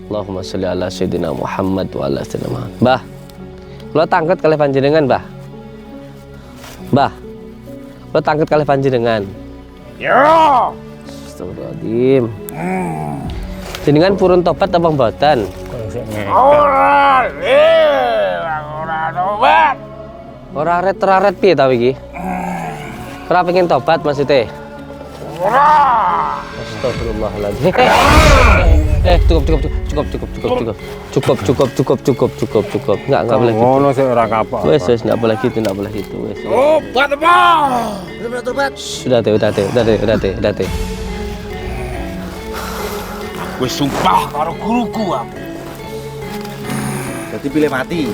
Allahumma sholli ala sayyidina Muhammad wa ala sayyidina Muhammad. Mbah, kula tangket kalih panjenengan, Mbah. Mbah, kula tangket kalih panjenengan. Ya. Astagfirullahaladzim. Jenengan purun tobat apa mboten? Ora tobat. Ora aret piye ta iki? Ora pengen tobat maksudnya? Ora. Astagfirullahaladzim. Cukup. Enggak boleh gitu. Ngono sih ora kapok. Wes, enggak boleh gitu, wes. Tobat apa? Tobat. Sudah teh. Wis sumpah karo guruku aku. Jadi pilih mati.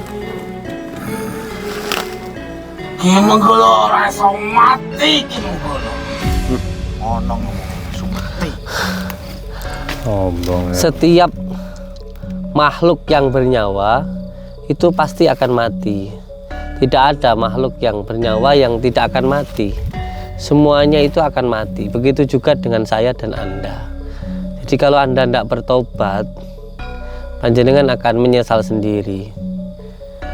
Ki menggolo ora iso mati ki menggolo. Ono mati. Sombong. Setiap makhluk yang bernyawa itu pasti akan mati. Tidak ada makhluk yang bernyawa yang tidak akan mati. Semuanya itu akan mati. Begitu juga dengan saya dan Anda. Jadi kalau Anda tidak bertobat, panjenengan akan menyesal sendiri.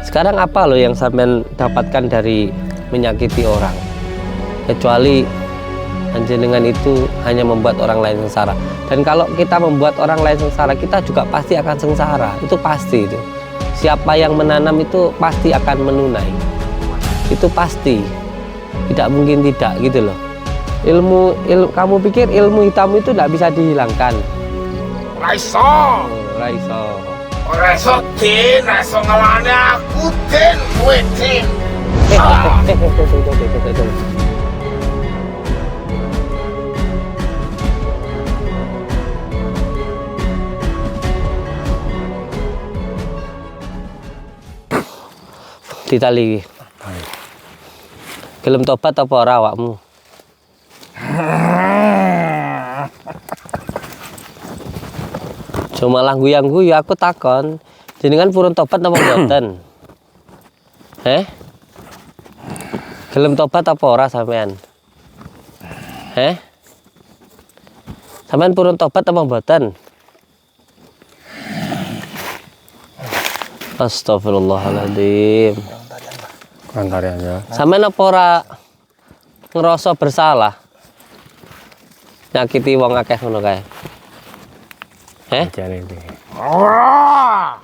Sekarang apa loh yang sampean dapatkan dari menyakiti orang? Kecuali panjenengan itu hanya membuat orang lain sengsara. Dan kalau kita membuat orang lain sengsara, kita juga pasti akan sengsara. Itu pasti itu. Siapa yang menanam itu pasti akan menunai. Itu pasti. Tidak mungkin tidak gitu loh. Kamu pikir ilmu hitam itu tidak bisa dihilangkan? Ora iso. Ora iso. Ora iso din, ora iso ngelane aku din, kowe din. Ditali. Gelem tobat apa ora awakmu? Cuma lah guyang-guyu aku takon, jenengan purun tobat apa mboten? Gelem tobat apa ora sampean? Sampean purun tobat apa mboten? Astagfirullahaladzim. Kantariannya. Sampean apa ora ngerasa bersalah? Nyakiti wong akeh ngono kae. Jane iki. Ora.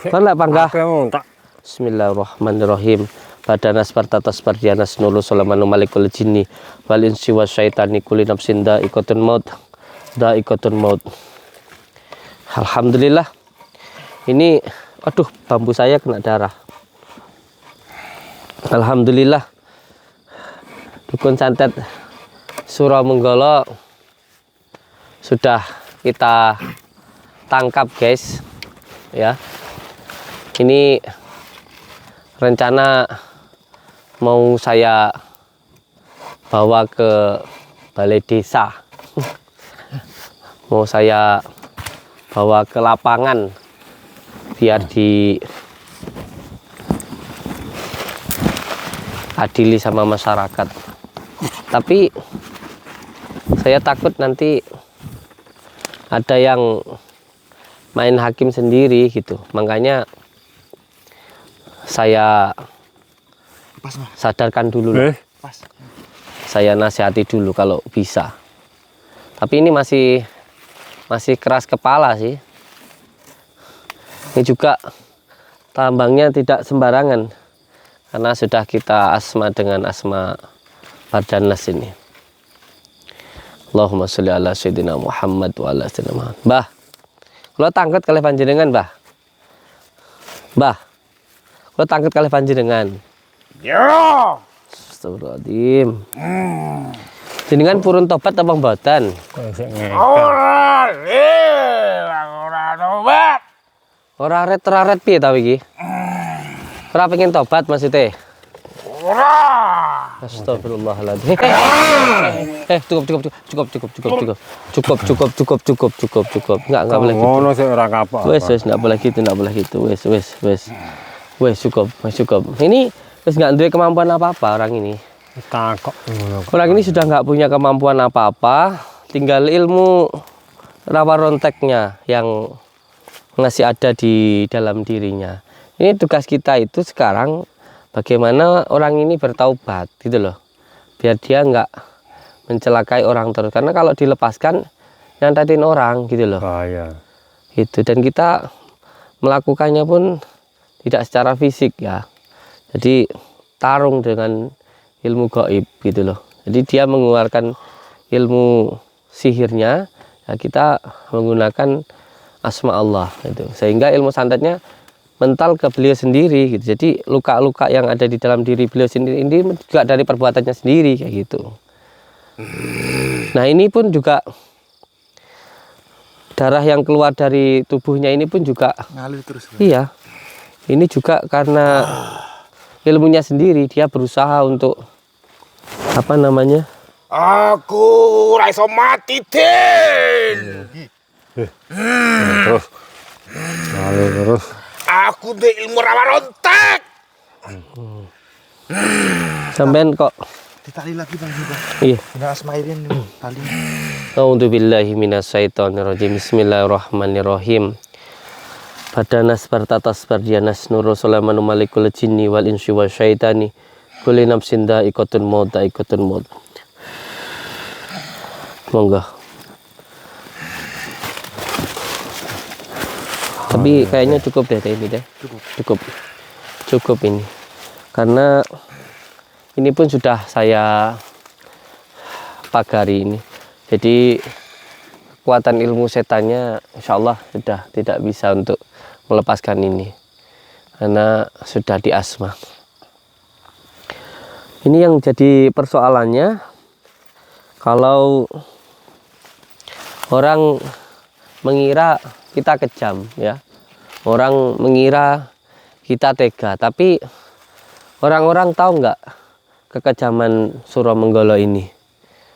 Kan lek panggah. Kamu tak Bismillahirrahmanirrahim. Badanas partatas pardianas nulu solamanu malikul jinni wal insi wasyaitani kulli nafsin da'iqatun maut. Alhamdulillah. Ini aduh bambu saya kena darah. Alhamdulillah. Dukun santet Suro Menggolo sudah kita tangkap guys ya. Ini rencana mau saya bawa ke balai desa. Mau saya bawa ke lapangan biar diadili sama masyarakat. Tapi saya takut nanti ada yang main hakim sendiri gitu. Makanya saya sadarkan dulu. Saya nasihati dulu kalau bisa. Tapi ini masih keras kepala sih. Ini juga tambangnya tidak sembarangan karena sudah kita asma dengan asma Bardanas ini. Allahumma sholli ala sayyidina Muhammad wa ala sayyidina Muhammad. Mbah, kula tangket kalih panjenengan, Mbah. Mbah, kula tangket kalih panjenengan. Ya. Astagfirullahaladzim. Jenengan purun tobat apa mboten? Ora tobat. Ora aret piye ta iki? Ora pengen tobat maksudnya? Ora. Astagfirullahaladzim. Cukup. Enggak boleh gitu. Ngono sih ora kapok. Wes, enggak boleh gitu. Wes, cukup. Ini wes enggak ada kemampuan apa-apa orang ini. Takok. Orang ini sudah enggak punya kemampuan apa-apa, tinggal ilmu rawa ronteknya yang masih ada di dalam dirinya. Ini tugas kita itu sekarang bagaimana orang ini bertaubat gitu loh, biar dia nggak mencelakai orang terus, karena kalau dilepaskan nyantatin orang gitu loh. Bahaya. Gitu, dan kita melakukannya pun tidak secara fisik ya, jadi tarung dengan ilmu gaib gitu loh. Jadi dia mengeluarkan ilmu sihirnya, ya kita menggunakan asma Allah gitu, sehingga ilmu santetnya mental ke beliau sendiri gitu. Jadi luka-luka yang ada di dalam diri beliau sendiri ini juga dari perbuatannya sendiri kayak gitu. Nah ini pun juga darah yang keluar dari tubuhnya ini pun juga ngalir terus. iya, ini juga karena ilmunya sendiri, dia berusaha untuk apa namanya, Aku raiso mati Den. Terus. Ngalir terus. Aku de ilmu rawa rontek. sampean kok Ditali lagi Bang juga. iya. Bina asmairin tali. A'udzubillahi minasyaitonirrajim. Bismillahirrahmanirrahim. Badanas bartatas bardianas nuru sulamanu malikul jinni wal insi wa syaitani kulli nafsin da'iqatun maut da'iqatun maut. Monggo. Tapi kayaknya cukup deh ini deh. Cukup ini. Karena ini pun sudah saya pagari ini. Jadi kekuatan ilmu setannya insya Allah sudah tidak bisa untuk melepaskan ini, karena sudah diasma. Ini yang jadi persoalannya, kalau orang mengira kita kejam ya, orang mengira kita tega, tapi orang-orang tahu nggak kekejaman Suro Menggolo ini?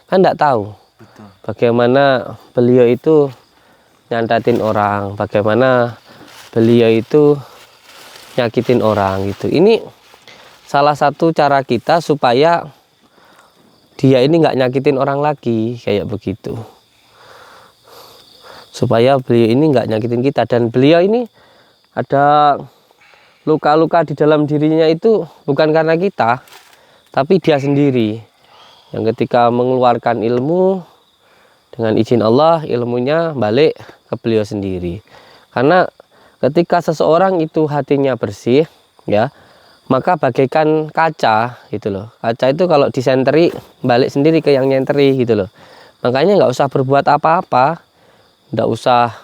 Kan nggak tahu. Betul. Bagaimana beliau itu nyantatin orang, bagaimana beliau itu nyakitin orang gitu. Ini salah satu cara kita supaya dia ini nggak nyakitin orang lagi kayak begitu, supaya beliau ini nggak nyakitin kita. Dan beliau ini ada luka-luka di dalam dirinya itu bukan karena kita, tapi dia sendiri yang ketika mengeluarkan ilmu dengan izin Allah, ilmunya balik ke beliau sendiri. Karena ketika seseorang itu hatinya bersih ya, maka bagaikan kaca gitu loh. Kaca itu kalau disenteri balik sendiri ke yang nyenteri gitu loh. Makanya nggak usah berbuat apa-apa, nggak usah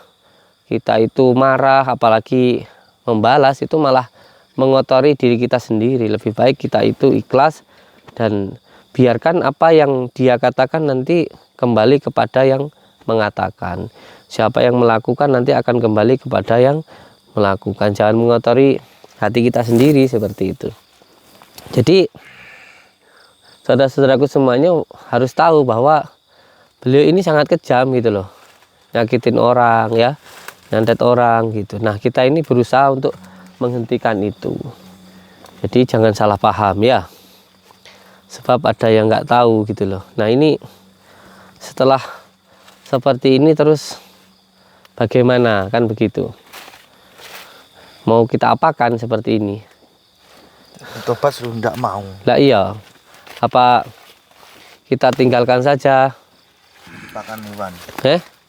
kita itu marah, apalagi membalas, itu malah mengotori diri kita sendiri. Lebih baik kita itu ikhlas dan biarkan apa yang dia katakan nanti kembali kepada yang mengatakan. Siapa yang melakukan nanti akan kembali kepada yang melakukan. Jangan mengotori hati kita sendiri seperti itu. Jadi saudara-saudaraku semuanya harus tahu bahwa beliau ini sangat kejam gitu loh, nyakitin orang ya, nyantet orang gitu. Nah kita ini berusaha untuk menghentikan itu. Jadi jangan salah paham ya, sebab ada yang nggak tahu gitu loh. Nah ini setelah seperti ini terus bagaimana, kan begitu. Mau kita apakan seperti ini? Tobat sudah tidak mau. Lah iya, apa kita tinggalkan saja? Makan hewan.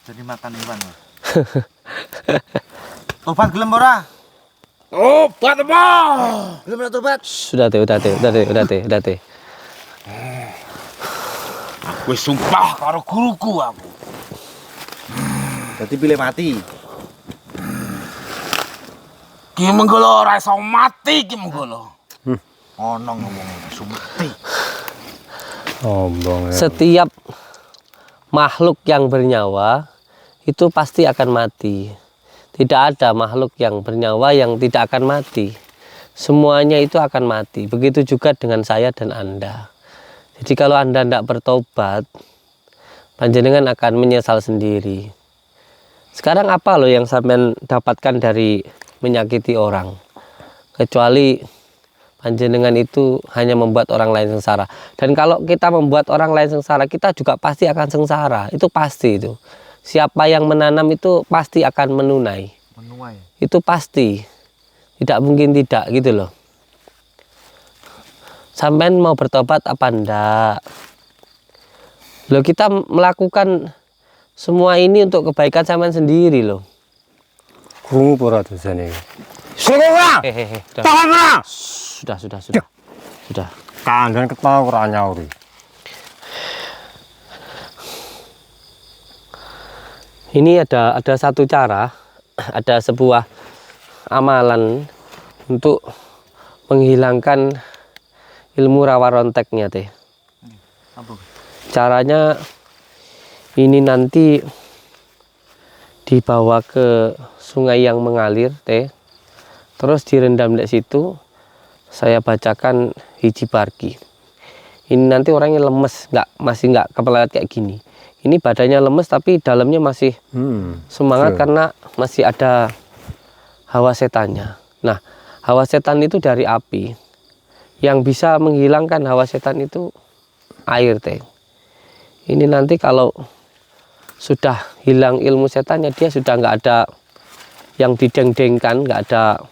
Jadi makan hewan. Tobat gelem ora? Tobat apa? Gelem ora tobat? Sudah teh. Wis sumpah karo guruku aku. Jadi pilih mati. Ki Menggolo raiso mati Ki Menggolo. Ono ngomong sumati. Sombong ya. Setiap makhluk yang bernyawa itu pasti akan mati. Tidak ada makhluk yang bernyawa yang tidak akan mati. Semuanya itu akan mati. Begitu juga dengan saya dan Anda. Jadi kalau Anda tidak bertobat, panjenengan akan menyesal sendiri. Sekarang apa loh yang sampean dapatkan dari menyakiti orang? Kecuali panjenengan itu hanya membuat orang lain sengsara. Dan kalau kita membuat orang lain sengsara, kita juga pasti akan sengsara. Itu pasti itu. Siapa yang menanam itu pasti akan menuai. Itu pasti. Tidak mungkin tidak gitu loh. Sampean mau bertobat apa enggak? Loh, kita melakukan semua ini untuk kebaikan sampean sendiri loh. Krungu ora dosane. Suruh Hehehe. Sudah. Sudah. Kandhan ketawa ora nyauri. Ini ada satu cara, ada sebuah amalan untuk menghilangkan ilmu rawa ronteknya teh. Caranya ini nanti dibawa ke sungai yang mengalir teh, terus direndam di situ. Saya bacakan hiji pargi. Ini nanti orangnya lemes, masih nggak kepelelet kayak gini. Ini badannya lemes tapi dalamnya masih semangat karena masih ada hawa setannya. Nah, hawa setan itu dari api. Yang bisa menghilangkan hawa setan itu air teh. Ini nanti kalau sudah hilang ilmu setannya, dia sudah nggak ada yang dideng-dengkan, nggak ada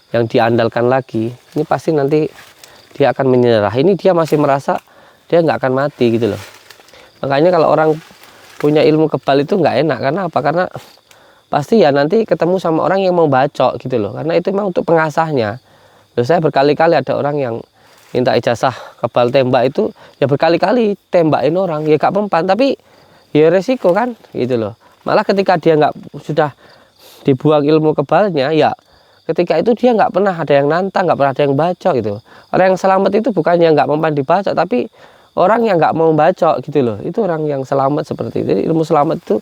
yang diandalkan lagi. Ini pasti nanti dia akan menyerah. Ini dia masih merasa dia nggak akan mati gitu loh. Makanya kalau orang punya ilmu kebal itu nggak enak. Karena apa? Karena pasti ya nanti ketemu sama orang yang mau bacok gitu loh. Karena itu memang untuk pengasahnya. Loh, saya berkali-kali ada orang yang minta ijazah kebal tembak itu ya berkali-kali tembakin orang. Ya gak mempan, tapi ya resiko kan gitu loh. Malah ketika dia sudah dibuang ilmu kebalnya, ya ketika itu dia nggak pernah ada yang nantang, nggak pernah ada yang bacok gitu. Orang yang selamat itu bukannya nggak mempan dibacok, tapi orang yang nggak mau bacok gitu loh. Itu orang yang selamat seperti itu. Jadi ilmu selamat itu,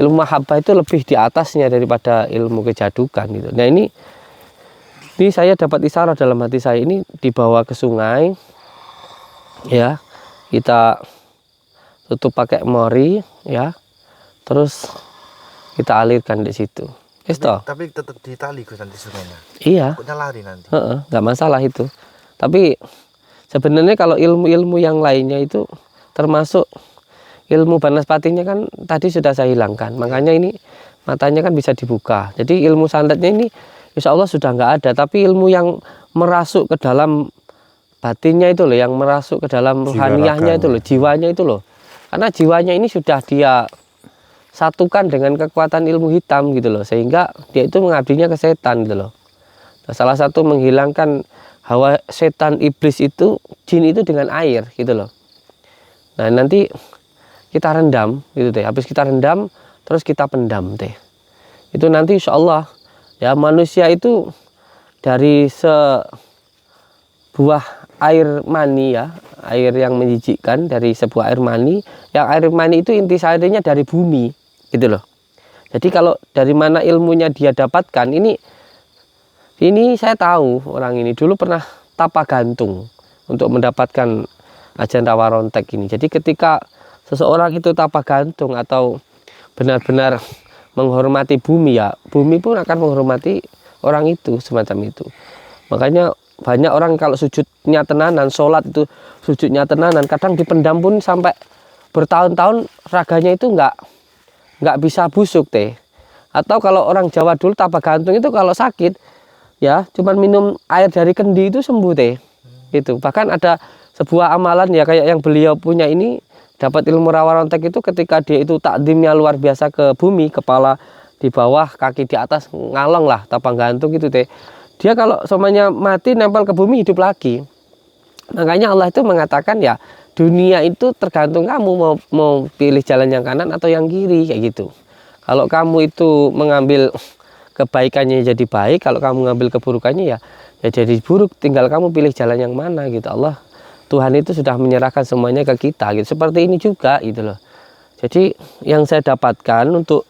ilmu mahabbah itu lebih di atasnya daripada ilmu kejadukan gitu. Nah ini saya dapat isyarat dalam hati saya, ini dibawa ke sungai, ya kita tutup pakai mori, ya, terus kita alirkan di situ. Tapi tetap ditali Gus nanti sungainya. Iya. Takutnya lari nanti. Nggak masalah itu. Tapi sebenarnya kalau ilmu-ilmu yang lainnya itu termasuk ilmu banaspatinya kan tadi sudah saya hilangkan. Makanya ini matanya kan bisa dibuka. Jadi ilmu santetnya ini insya Allah sudah nggak ada. Tapi ilmu yang merasuk ke dalam batinnya itu loh, yang merasuk ke dalam ruhaniyahnya itu loh, jiwanya itu loh. Karena jiwanya ini sudah dia satukan dengan kekuatan ilmu hitam gitu loh, sehingga dia itu mengabdinya ke setan gitu loh. Nah, salah satu menghilangkan hawa setan iblis itu, jin itu dengan air gitu loh. Nah nanti kita rendam gitu teh, habis kita rendam terus kita pendam teh. Itu nanti insya Allah ya manusia itu dari sebuah air mani, ya air yang menjijikkan, dari sebuah air mani, yang air mani itu intisarinya dari bumi gitu loh. Jadi kalau dari mana ilmunya dia dapatkan, ini saya tahu orang ini dulu pernah tapa gantung untuk mendapatkan ajan rawa rontek ini. Jadi ketika seseorang itu tapa gantung atau benar-benar menghormati bumi, ya bumi pun akan menghormati orang itu, semacam itu. Makanya banyak orang kalau sujudnya tenanan, sholat itu sujudnya tenanan, kadang dipendam pun sampai bertahun-tahun raganya itu nggak bisa busuk teh. Atau kalau orang Jawa dulu tapa gantung itu kalau sakit ya cuman minum air dari kendi itu sembuh teh. Itu bahkan ada sebuah amalan ya kayak yang beliau punya ini, dapat ilmu rawa rontek itu ketika dia itu takdimnya luar biasa ke bumi, kepala di bawah kaki di atas, ngalong lah tapa gantung gitu teh. Dia kalau semuanya mati nempel ke bumi hidup lagi. Makanya Allah itu mengatakan ya dunia itu tergantung kamu mau pilih jalan yang kanan atau yang kiri kayak gitu. Kalau kamu itu mengambil kebaikannya jadi baik, kalau kamu mengambil keburukannya ya jadi buruk. Tinggal kamu pilih jalan yang mana gitu. Allah Tuhan itu sudah menyerahkan semuanya ke kita gitu. Seperti ini juga gitu loh. Jadi yang saya dapatkan untuk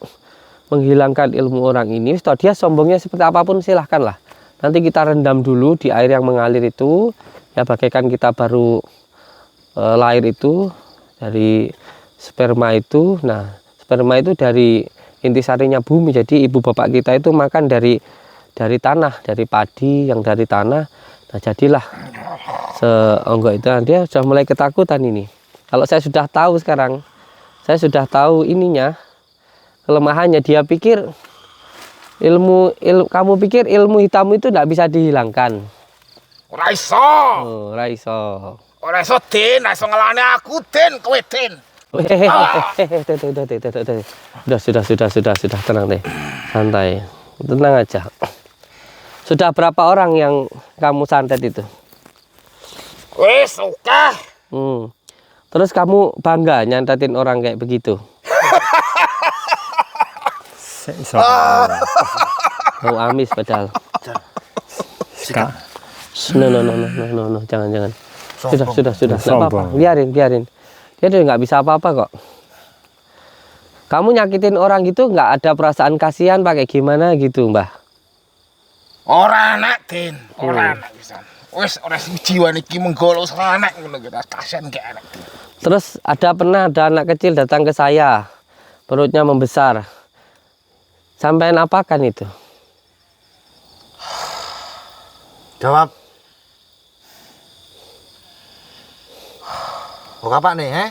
menghilangkan ilmu orang ini, dia sombongnya seperti apapun silahkan lah. Nanti kita rendam dulu di air yang mengalir itu, ya bagaikan kita baru lahir itu dari sperma itu. Nah sperma itu dari intisarinya bumi, jadi ibu bapak kita itu makan dari tanah, dari padi yang dari tanah. Nah, jadilah seonggok itu. Nah, dia sudah mulai ketakutan ini. Kalau saya sudah tahu sekarang, saya sudah tahu ininya, kelemahannya. Dia pikir kamu pikir ilmu hitam itu tidak bisa dihilangkan. Ora iso. Oh, ora iso. Ora iso Den, ora iso ngelane aku Den, kowe Den. Sudah, tenang deh, santai, tenang aja. Sudah berapa orang yang kamu santet itu? Wis oke. Terus kamu bangga nyantetin orang kayak begitu? Iso. Mau amis padahal. Ska. No, jangan. Sudah, nggak apa-apa. Sombong. Biarin. Dia udah nggak bisa apa-apa kok. Kamu nyakitin orang gitu nggak ada perasaan kasihan pakai gimana gitu, Mbah? Ora enak Den, ora enak pisan. Wis ora jiwa niki menggolo ora enak ngono kita kasihan gak enak Den. Terus pernah ada anak kecil datang ke saya, perutnya membesar. Sampai apakan itu? Jawab. Oh apa nih,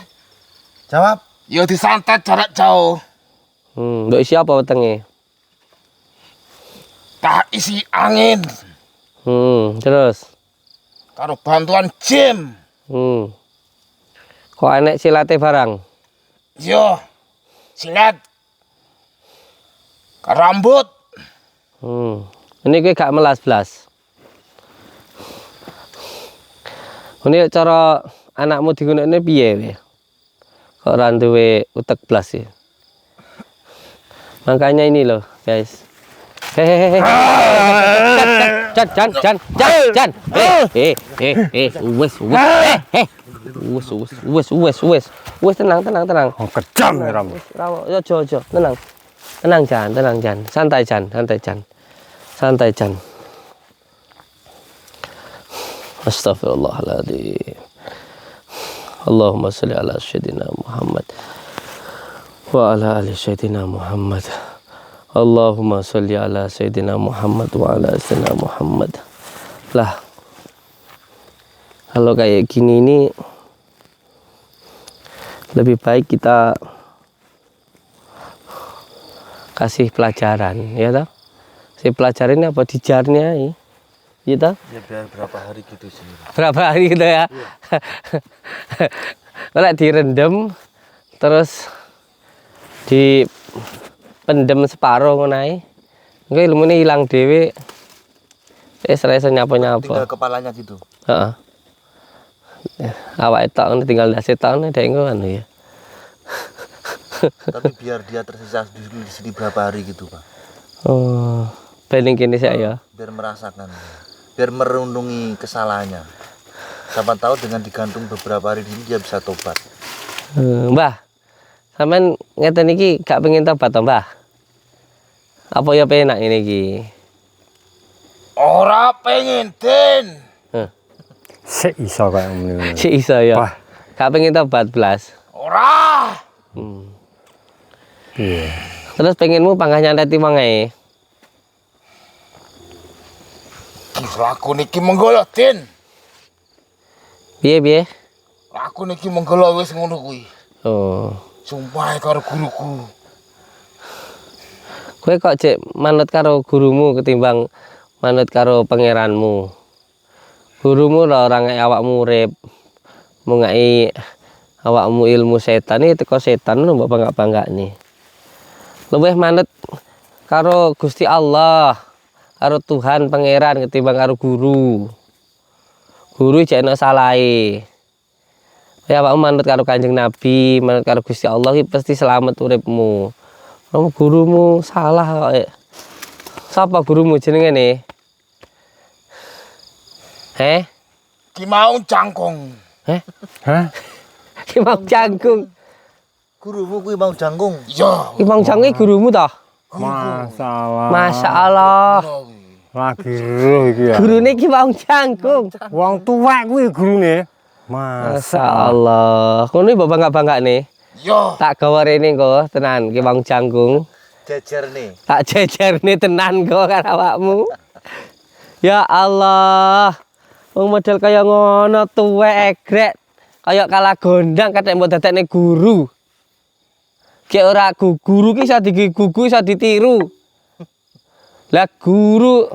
Jawab. Yo disantet jarak jauh. Mbok isi apa wetenge? Tak isi angin Terus? karo bantuan jin. Kok enek silate barang? Yo silat rambut. Ini gue gak melas belas. Ini cara anakmu digunakan piye we? Kok ora duwe utek blas ya. Makanya ini loh, guys. Hehehe. Jan. Wes tenang. Oh, kejam ya Ram. Ojo. Tenang Jan. Santai Jan. Astagfirullahaladzim. Allahumma salli ala sayyidina Muhammad wa ala ali sayyidina Muhammad. Allahumma salli ala sayyidina Muhammad wa ala sayyidina Muhammad. Lah, kalau kayak gini ini lebih baik kita kasih pelajaran, ya toh? Si pelajaran apa dijarnya, gitu? Ya biar berapa hari gitu sih. Berapa hari gitu ya? Kalau direndam terus dipendem separuh ngono engko ilmune ilang dhewe. Rasa nyapa-nyapa. Tinggal kepalanya gitu. Heeh. Awake tok tinggal dasi tok nek ngono ya. Tapi biar dia tersisa di sini berapa hari gitu, Pak. Oh, paling kene sik ya. Biar merasakan. Biar merundungi kesalahannya. Siapa tahu dengan digantung beberapa hari ini dia bisa tobat. Mbah, sampean ngeten iki gak pengen tobat to, Mbah? Apa ya penak ini iki? Ora pengen Den. Sik iso kayak ngene. Si iso ya. Wah. Gak pengen tobat blas. Ora. Iya. Terus pengenmu panggah nyanteti wong ae. Aku niki menggolo Den. Piye? Aku niki menggolo wis ngono kuwi. Oh. Sumpah karo guruku. Kowe kok cek manut karo gurumu ketimbang manut karo pangeranmu. Gurumu lah orang awakmu urip. Mungai awakmu ilmu setan iki teko setan mbok bangga-banggane. Luwih manut karo Gusti Allah, karo Tuhan pangeran ketimbang karo guru. Guru jek ana salahe. Ya awakmu manut karo Kanjeng Nabi, manut karo Gusti Allah iki pasti selamat uripmu. Kamu gurumu salah kok. Sapa gurumu jenenge ne? Ki mau jangkung. Hah? Ki mau jangkung. Gurumu kuwi mau jangkung. Iya. Ki mau jangkung gurumu toh? Masalah. Masya Allah. Lagi roh iki ya. Gurune Ki mau jangkung. Wong tuwek kuwi gurune. Masya Allah. Kono mbok bangga-bangga nih. Yo. Tak gawa rene kok tenan Ki mau jangkung. Jejer nih. Tak jejer nih tenan kok karo awakmu. Ya Allah. Wong model kaya ngono tuwek egrek. Kaya kalah gondang kathek mbok dadekne guru. Ki ora guru ki iso digugu iso ditiru. Lah guru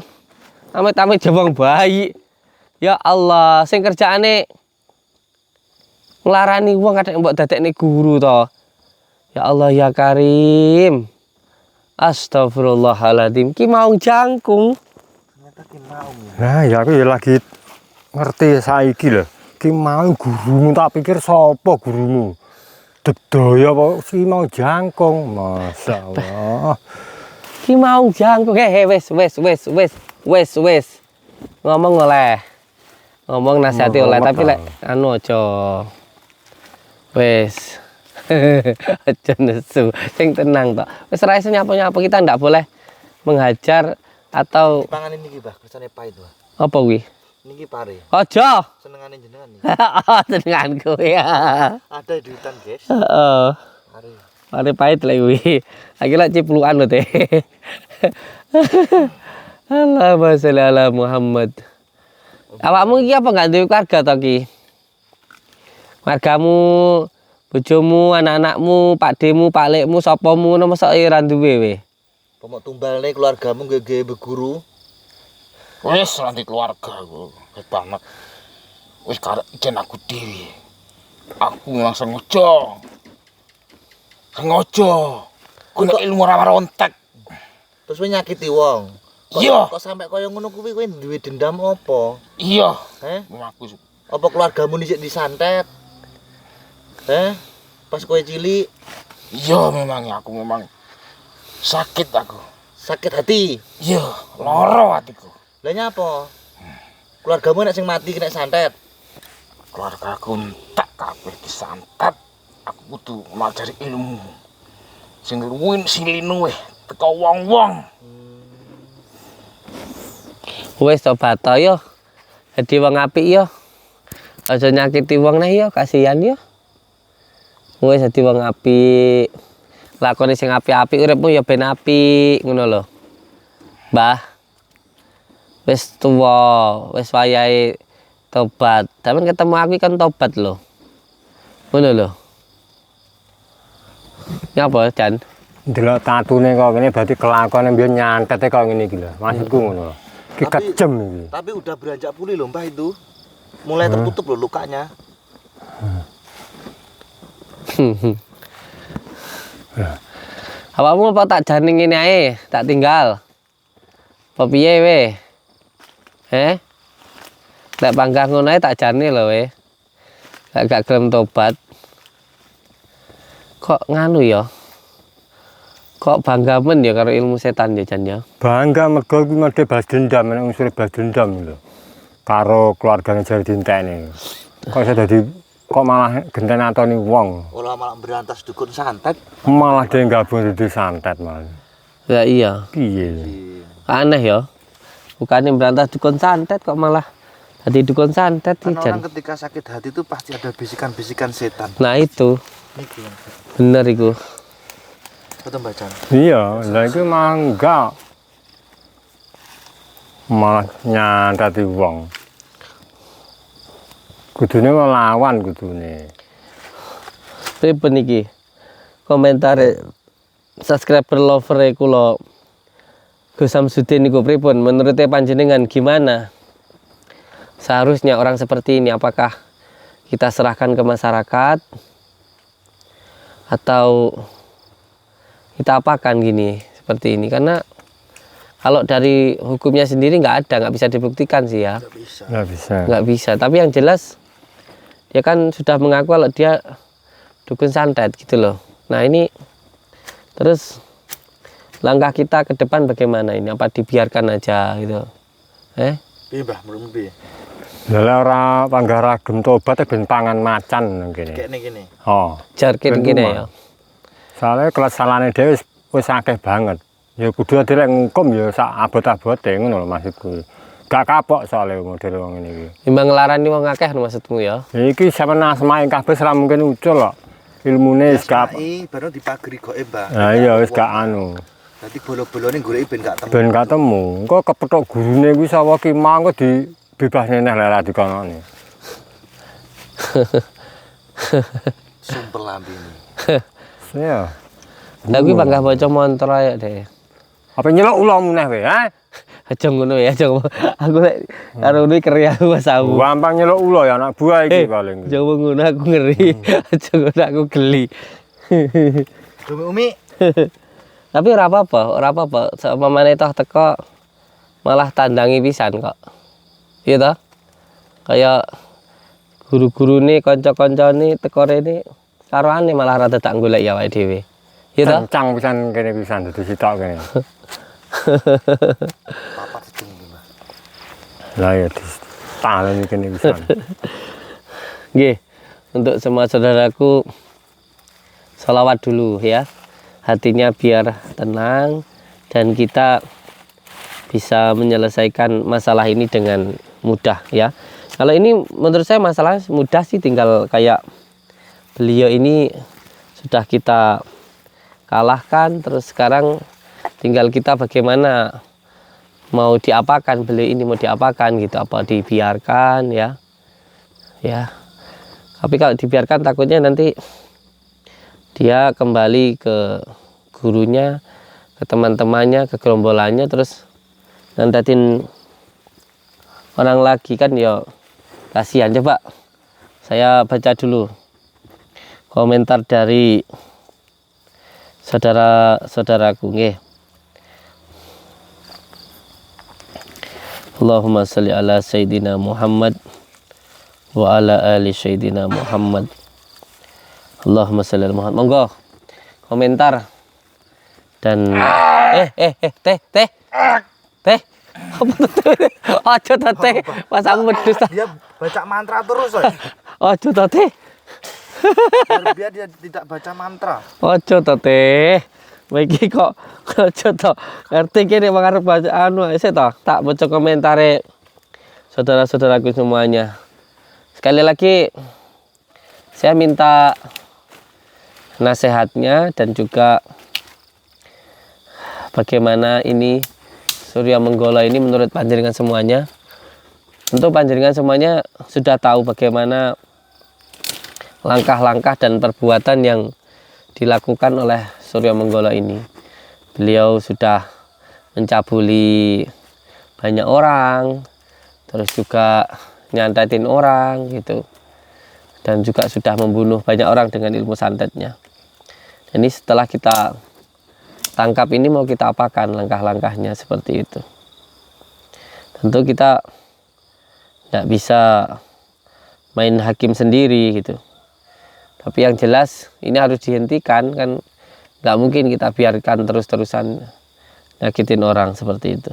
amit-amit jawang bayi. Ya Allah, sing kerjaane nglarani wong kathek mbok dadekne guru to. Ya Allah ya Karim. Astagfirullahaladzim. Ki mau jangkung. Ternyata ki mau. Nah, ya aku ya lagi ngerti saiki lho. Ki mau gurumu tak pikir sapa gurumu? Dedaya apa ki mau jangkung. Masyaallah. Ki mau jangkung. Wes. Ngomong oleh. Ngomong nasihati oleh tapi lek anu aja. Wes. Aja nesu. Sing tenang tok. Wis ra iso nyapa-nyapa, kita ndak boleh menghajar atau Pangan ini Mbah, kersane pahit Mbah. apa kuwi? Niki pare. Aja. Senengane jenengan nih. Tenanganku ya. Ada di hutan, guys. Heeh. Pare. Pare pahit lek kuwi. Lagi lek ciplukan lho teh. Allahumma sholli ala Muhammad. Awakmu iki apa enggak duwe keluarga to ki? Keluargamu, bojomu, anak-anakmu, pakdemu, paklekmu, sapamu ngono mosok ora duwe we. Pemok tumbalne keluargamu nggih beguru. Wis nanti keluarga aku. Hebat banget. Wis karek ijen aku dhewe. Aku memang sengaja. Ku nek ilmu ora rontek. Terus kowe nyakiti wong. Iya. Kok sampai kaya ngono kuwi kowe duwe dendam apa? Iya. Heh? Aku Apa keluargamu dhisik disantet? Pas kowe cilik iya memang aku memang sakit aku. sakit hati. Iya, lara hatiku. Lah nyapa? Keluargamu nek sing mati kena santet. Keluarga aku entek kabeh disantet. Aku kudu mengajari ilmu. Sing luwih silinu weh teko wong-wong. Wis tobat to yo. Dadi wong apik yo. Aja nyakiti wong neh yo, kasihan yo. Wis dadi wong apik. Lakoni sing apik-apik uripmu ya ben apik ngono lho. Mbah. Wis tuwa, wis wayahe tobat. Tapi ketemu aku kan tobat lho. Ngono lho. Nyapa, Jan? Delok tatune kok ngene berarti kelakuane mbiyen nyantete kok ngene iki lho. Maksudku ngono lho. Ki kejem iki. Tapi udah beranjak pulih loh Mbah itu. Mulai tertutup loh lukanya. Awakmu apa tak jane ngene ae, tak tinggal. Apa piye we? Lek panggah ngono ae tak jane lho we. Lek gak gelem tobat. Kok nganu ya? Kok bangga men ya karo ilmu setan ya Jan ya? Bangga mergo kuwi mesti balas dendam, nek unsur balas dendam lho. Karo keluargane jare dinteni. Kok iso dadi kok malah genten atoni wong. Olah malah berantas dukun santet. Malah dia gabung dadi santet malah. Ya iya. Piye? Aneh ya. Bukannya berantas dukun santet kok malah jadi dukun santet nih Jan. Orang ketika sakit hati itu pasti ada bisikan-bisikan setan. Nah itu Niki. bener iku. Betul baca. Iya, lha iki malah enggak. Malah nyantati wong. Kudune ngelawan kudune. Pripun iki? Komentar subscriber lover kula Gus Samsudin niku pripun? Menurut panjenengan gimana? Seharusnya orang seperti ini apakah kita serahkan ke masyarakat atau kita apakan gini seperti ini? Karena kalau dari hukumnya sendiri nggak bisa dibuktikan sih ya. Nggak bisa. Nggak bisa. Tapi yang jelas dia kan sudah mengaku kalau dia dukun santet gitu loh. Nah ini terus langkah kita ke depan bagaimana ini? Apa dibiarkan aja gitu? Piye Mbah, menurut piye? Lah ora panggah ragem tobat ben pangan macan ngene. Kayak gini. Oh. Jarkin Ben gini rumah. ya. Soalnya kesalahane dhewe wis akeh banget. Ya kudu ade lek nghukum ya sak abot-abote ngono lho maksudku. Gak kapok soalnya model wong ngene iki. Timbang nglarani wong akeh maksudmu ya. Iki sampeyan asmae kabeh ora mungkin ucul kok. Ilmune wis gak. Baru dipageri goib Mbah. Nah iya wis gak anu. Dadi bolo-bolone goleki ben gak temu. Ben gak temu. Engko kepethuk gurune kuwi sawah ki mangko bebas neh lek dikononi. Sumpel lambe ini. Ya. Lah kuwi bangga maca mantra ya, Dek. Apa nyeluk ulamu neh kowe, ha? Aja ngono ya, aja. Aku lek karo ini keri aku Mas Awu. Gampang nyeluk ula ya anak buah iki paling. Aja ngono aku ngeri. Aja ngono aku geli. Umi. Tapi ora apa-apa. Samane toh teko malah tandangi pisan kok. Iya toh? Kayak guru-gurune kanca-kancane teko rene karoane malah rada tak golek ya awake dhewe. Iya toh? Kencang pisan kene pisan dadi sitok kene. Papat sedeng iki, Mas. Lah ya ditaleni kene pisan. Nggih. Untuk semua saudaraku sholawat dulu ya. Hatinya biar tenang dan kita bisa menyelesaikan masalah ini dengan mudah ya. Kalau ini menurut saya masalah mudah sih, tinggal kayak beliau ini sudah kita kalahkan, terus sekarang tinggal kita bagaimana mau diapakan beliau ini, mau diapakan gitu, apa dibiarkan ya. Tapi kalau dibiarkan takutnya nanti dia kembali ke gurunya, ke teman-temannya, ke gerombolannya, terus nandatin orang lagi kan ya kasihan. Coba saya baca dulu komentar dari saudara-saudaraku nggih. Allahumma sholli ala sayyidina Muhammad wa ala ali sayyidina Muhammad. Allahumma sholli ala Muhammad. Monggo komentar dan teh apa teh? Ojo to teh. Pas aku wedhus ta. Dia baca mantra terus, Oi. Ojo to teh. Biar dia tidak baca mantra. Ojo to teh. Iki kok ojo to. Ngerti kene wong arep baca anu sik to. Tak baca komentare saudara-saudaraku semuanya. Sekali lagi saya minta nasihatnya dan juga bagaimana ini Surya Menggala ini menurut panjenengan semuanya. Tentu panjenengan semuanya sudah tahu bagaimana langkah-langkah dan perbuatan yang dilakukan oleh Surya Menggala ini. Beliau sudah mencabuli banyak orang, terus juga nyantetin orang gitu, dan juga sudah membunuh banyak orang dengan ilmu santetnya. Ini setelah kita tangkap ini mau kita apakan langkah-langkahnya seperti itu. Tentu kita tidak bisa main hakim sendiri gitu. Tapi yang jelas ini harus dihentikan, kan nggak mungkin kita biarkan terus-terusan nyakitin orang seperti itu.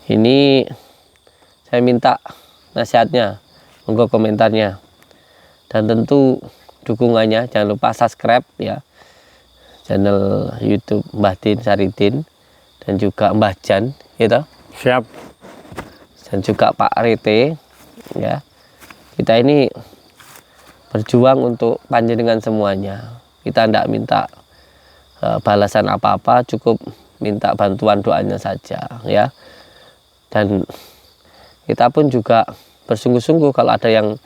Ini saya minta nasihatnya, monggo komentarnya, dan tentu dukungannya. Jangan lupa subscribe ya channel YouTube Mbah Din Saridin dan juga Mbah Jan gitu. Siap. Dan juga Pak Rete ya. Kita ini berjuang untuk panjenengan semuanya. Kita tidak minta balasan apa-apa, cukup minta bantuan doanya saja ya. Dan kita pun juga bersungguh-sungguh kalau ada yang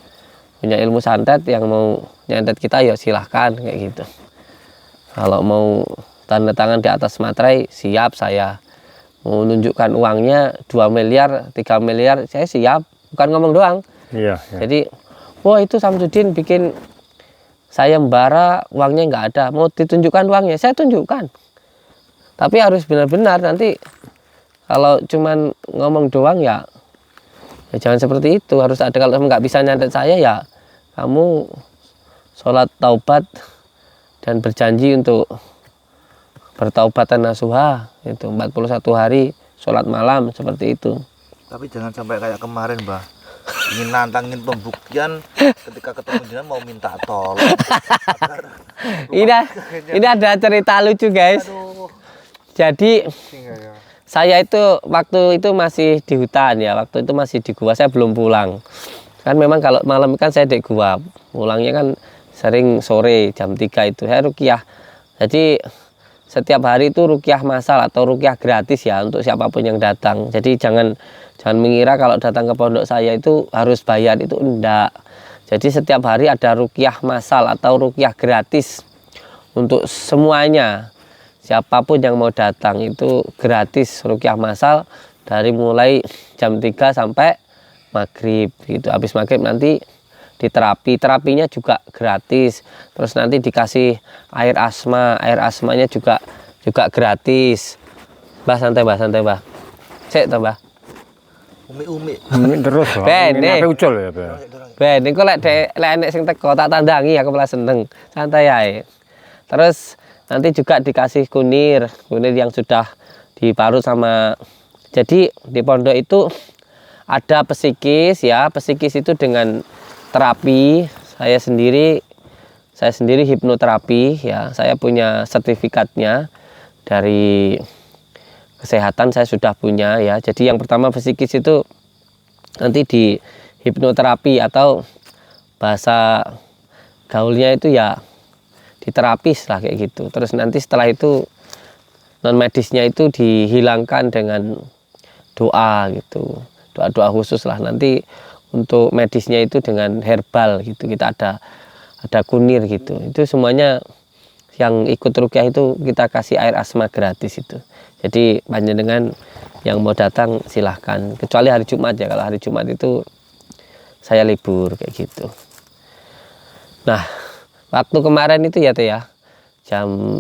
punya ilmu santet yang mau nyantet kita ya silahkan kayak gitu. Kalau mau tanda tangan di atas materai, siap saya. Mau menunjukkan uangnya 2 miliar, 3 miliar, saya siap. Bukan ngomong doang. Iya. Jadi, wah itu Samsudin bikin sayembara, uangnya nggak ada. Mau ditunjukkan uangnya, saya tunjukkan. Tapi harus benar-benar, nanti kalau cuman ngomong doang ya jangan seperti itu. Harus ada, kalau nggak bisa nyantet saya ya kamu sholat taubat dan berjanji untuk bertaubatan nasuha itu 41 hari sholat malam seperti itu. Tapi jangan sampai kayak kemarin, Mbah. Ingin nantangin pembuktian, ketika ketemu dia mau minta tolong. Ini ada cerita lucu guys. Jadi saya itu waktu itu masih di hutan ya, waktu itu masih di gua, saya belum pulang. Kan memang kalau malam kan saya di gua, pulangnya kan sering sore jam 3 itu saya ruqyah. Jadi setiap hari itu rukyah massal atau rukyah gratis ya untuk siapapun yang datang. Jadi jangan mengira kalau datang ke pondok saya itu harus bayar, itu enggak. Jadi setiap hari ada rukyah massal atau rukyah gratis untuk semuanya. Siapapun yang mau datang itu gratis rukyah massal dari mulai jam 3 sampai maghrib gitu. Habis maghrib nanti terapinya juga gratis, terus nanti dikasih air asmanya juga gratis. Mbah santai mbah cek toh mbah Umi terus Ben, ucul ya Ben. ini kok lek enek sing teko tak tandangi aku malah seneng, santai ae. Terus nanti juga dikasih kunir yang sudah diparut sama. Jadi di pondok itu ada psikis ya, psikis itu dengan terapi. Saya sendiri hipnoterapi ya, saya punya sertifikatnya dari kesehatan, saya sudah punya ya. Jadi yang pertama psikis itu nanti di hipnoterapi atau bahasa gaulnya itu ya diterapis lah kayak gitu. Terus nanti setelah itu non medisnya itu dihilangkan dengan doa gitu, doa khusus lah. Nanti untuk medisnya itu dengan herbal gitu, kita ada kunir gitu. Itu semuanya yang ikut rukyah itu kita kasih air asma gratis itu. Jadi panjenengan yang mau datang silahkan, kecuali hari Jumat ya. Kalau hari Jumat itu saya libur kayak gitu. Nah waktu kemarin itu ya teh ya,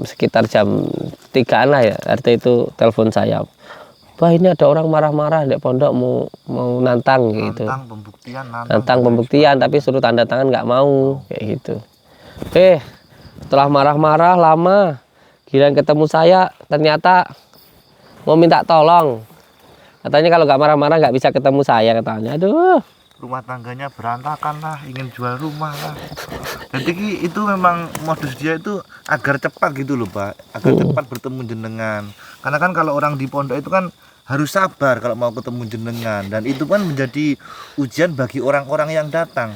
sekitar jam 3-an lah ya, RT itu telepon saya, wah ini ada orang marah-marah di pondok mau nantang gitu. Nantang pembuktian tapi suruh tanda tangan nggak mau kayak gitu. Setelah marah-marah lama, giliran ketemu saya ternyata mau minta tolong. Katanya kalau nggak marah-marah nggak bisa ketemu saya katanya. Aduh. Rumah tangganya berantakan lah, ingin jual rumah lah. Jadi itu memang modus dia itu agar cepat gitu loh Pak, agar cepat bertemu jenengan. Karena kan kalau orang di pondok itu kan harus sabar kalau mau ketemu jenengan, dan itu kan menjadi ujian bagi orang-orang yang datang.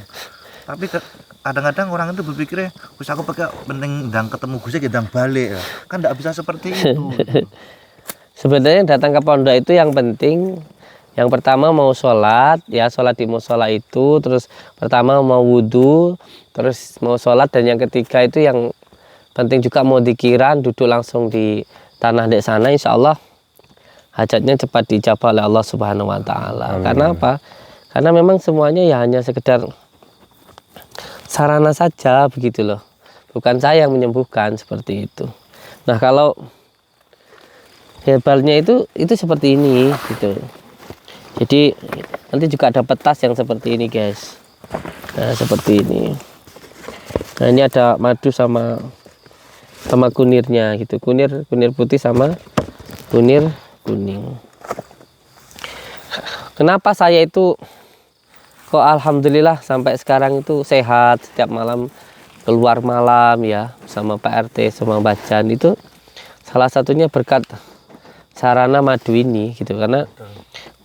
Tapi kadang-kadang orang itu berpikirnya, wis aku pakai penting ndang ketemu Gus ya ndang balik. Kan enggak bisa seperti itu. Sebenarnya datang ke pondok itu yang penting, yang pertama mau sholat ya, sholat di musola itu, terus pertama mau wudhu, terus mau sholat, dan yang ketiga itu yang penting juga mau dikiran, duduk langsung di tanah dek sana, insya Allah hajatnya cepat dijabah oleh Allah Subhanahu Wa Taala. Karena apa? Karena memang semuanya ya hanya sekedar sarana saja begitu loh, bukan saya yang menyembuhkan seperti itu. Nah kalau herbalnya itu seperti ini gitu. Jadi nanti juga ada petas yang seperti ini guys. Nah seperti ini. Nah ini ada madu sama kunirnya gitu. Kunir putih sama kunir kuning. Kenapa saya itu kok alhamdulillah sampai sekarang itu sehat, setiap malam keluar malam ya sama Pak RT sama Bajan, itu salah satunya berkat sarana madu ini gitu. Karena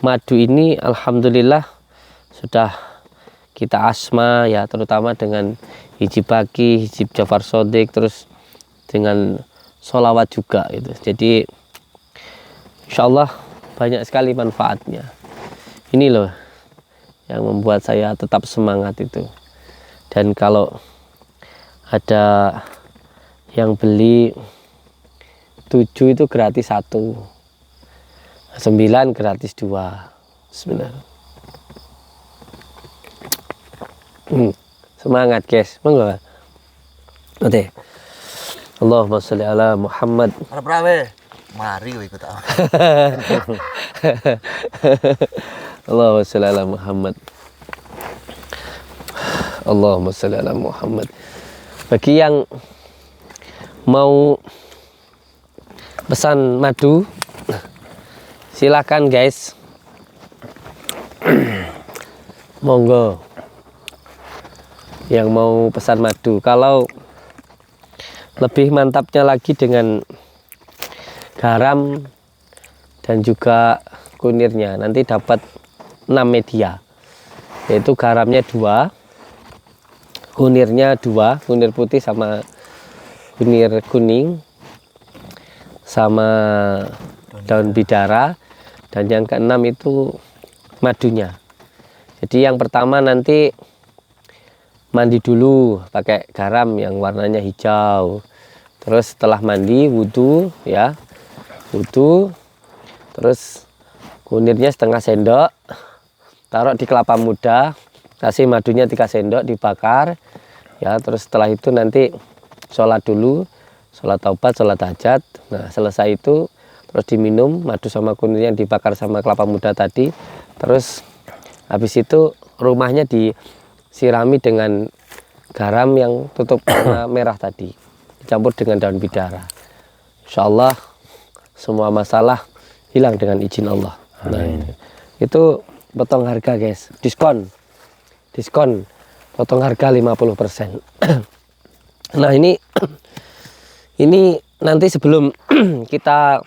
madu ini alhamdulillah sudah kita asma ya, terutama dengan hijib baki, hijib Jafar Sodik, terus dengan sholawat juga itu. Jadi insya Allah banyak sekali manfaatnya. Ini loh yang membuat saya tetap semangat itu. Dan kalau ada yang beli 7 itu gratis 1, 9 gratis 2. Sebenarnya semangat guys, monggo. Oke. Allahumma sholli ala Muhammad. Mari ikut aku. Allahumma sholli ala Muhammad. Allahumma sholli ala Muhammad. Bagi yang mau pesan madu, silakan guys. Monggo. Yang mau pesan madu. Kalau lebih mantapnya lagi dengan garam dan juga kunirnya, nanti dapat 6 media, yaitu garamnya 2, kunirnya 2, kunir putih sama kunir kuning. sama daun bidara, dan yang keenam itu madunya. Jadi yang pertama nanti mandi dulu pakai garam yang warnanya hijau. Terus setelah mandi wudhu ya, wudhu. Terus kunirnya setengah sendok, taruh di kelapa muda, kasih madunya 3 sendok dibakar ya. Terus setelah itu nanti sholat dulu, sholat taubat, sholat hajat. Nah selesai itu terus diminum madu sama kunir yang dibakar sama kelapa muda tadi. Terus habis itu rumahnya disirami dengan garam yang tutup warna merah tadi, dicampur dengan daun bidara. Insya Allah semua masalah hilang dengan izin Allah. Nah, itu potong harga guys, diskon potong harga 50%. Nah ini nanti sebelum kita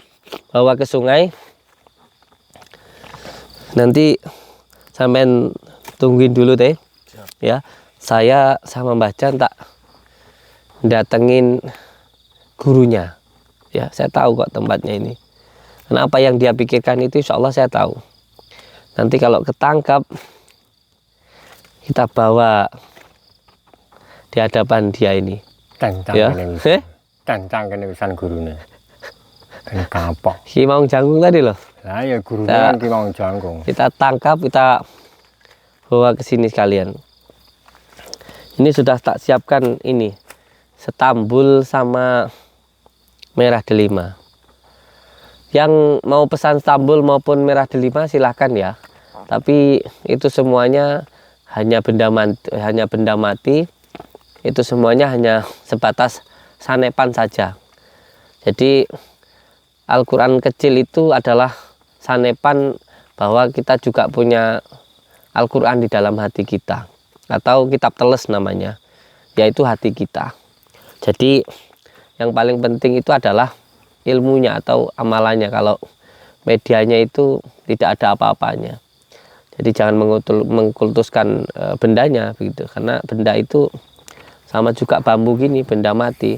bawa ke sungai, nanti sampean tungguin dulu teh ya. Saya sama Mbah Jan tak datengin gurunya ya. Saya tahu kok tempatnya ini, karena apa yang dia pikirkan itu insya Allah saya tahu. Nanti kalau ketangkap, kita bawa di hadapan dia ini ya. Cancang kene pisan gurune. Kene kapok. Ki Maung Jangkung tadi loh. Lah ya gurune kan Ki Maung Jangkung. Kita tangkap, kita bawa ke sini sekalian. Ini sudah tak siapkan ini setambul sama merah delima. Yang mau pesan stambul maupun merah delima silahkan ya. Tapi itu semuanya hanya benda mati. Itu semuanya hanya sebatas sanepan saja. Jadi Al-Quran kecil itu adalah sanepan bahwa kita juga punya Al-Quran di dalam hati kita, atau kitab teles namanya, yaitu hati kita. Jadi yang paling penting itu adalah ilmunya atau amalannya. Kalau medianya itu tidak ada apa-apanya. Jadi jangan mengkultuskan bendanya begitu, karena benda itu sama juga bambu gini, benda mati,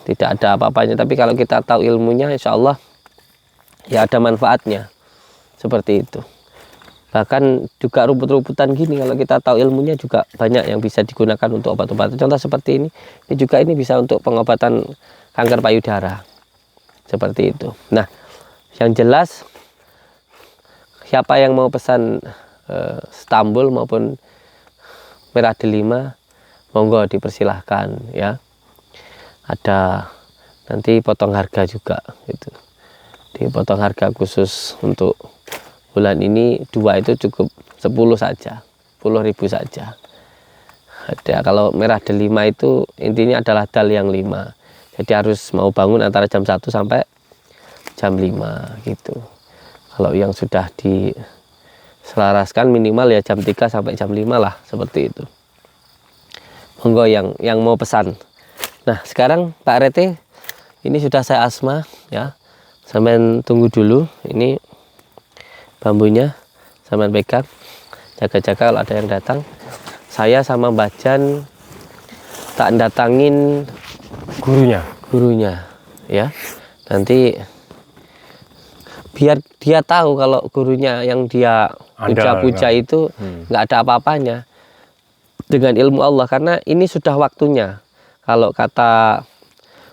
tidak ada apa-apanya. Tapi kalau kita tahu ilmunya, insya Allah ya ada manfaatnya, seperti itu. Bahkan juga rumput-rumputan gini, kalau kita tahu ilmunya juga banyak yang bisa digunakan untuk obat-obatan. Contoh seperti ini juga ini bisa untuk pengobatan kanker payudara, seperti itu. Nah, yang jelas siapa yang mau pesan stambul maupun merah delima, monggo dipersilahkan ya. Ada nanti potong harga juga gitu. Dipotong harga khusus untuk bulan ini 2 itu cukup 10 saja, 10.000 saja. Ada kalau merah delima itu intinya adalah dal yang 5. Jadi harus mau bangun antara jam 1 sampai jam 5 gitu. Kalau yang sudah diselaraskan minimal ya jam 3 sampai jam 5 lah, seperti itu. Monggo yang mau pesan. Nah sekarang Pak Rete, ini sudah saya asma ya. Sampean tunggu dulu, ini bambunya sampean pegang, jaga-jaga kalau ada yang datang. Saya sama Mbah Jan tak datangin gurunya ya. Nanti biar dia tahu kalau gurunya yang dia puja-puja itu nggak ada apa-apanya dengan ilmu Allah, karena ini sudah waktunya. Kalau kata